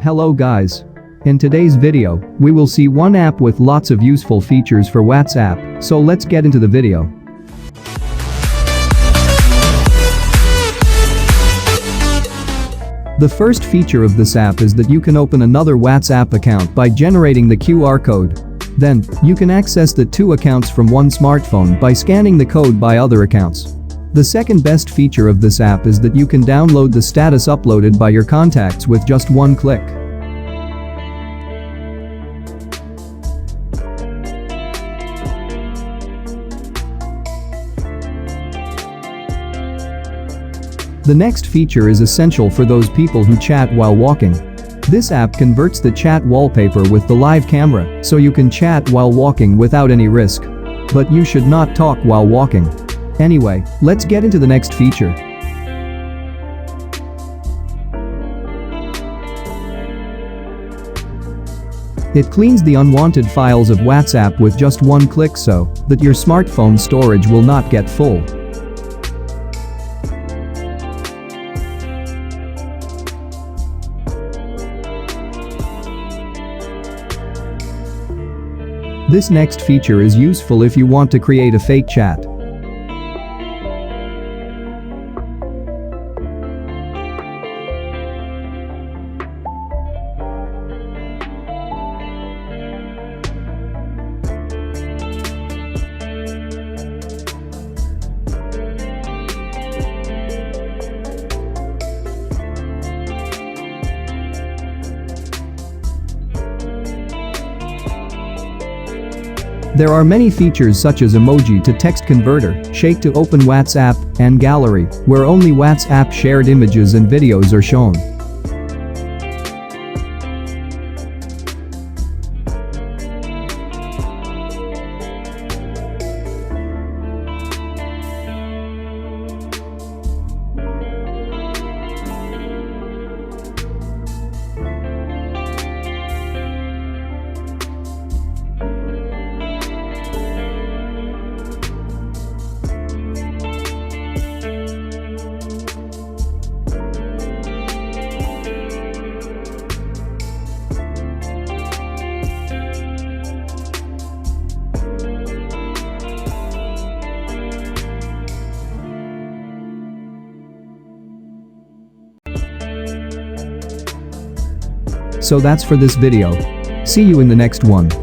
Hello guys. In today's video, we will see one app with lots of useful features for WhatsApp, so let's get into the video. The first feature of this app is that you can open another WhatsApp account by generating the QR code. Then, you can access the two accounts from one smartphone by scanning the code by other accounts. The second best feature of this app is that you can download the status uploaded by your contacts with just one click. The next feature is essential for those people who chat while walking. This app converts the chat wallpaper with the live camera, so you can chat while walking without any risk. But you should not talk while walking. Anyway, let's get into the next feature. It cleans the unwanted files of WhatsApp with just one click so that your smartphone storage will not get full. This next feature is useful if you want to create a fake chat. There are many features such as emoji to text converter, shake to open WhatsApp, and gallery, where only WhatsApp shared images and videos are shown. So that's for this video. See you in the next one.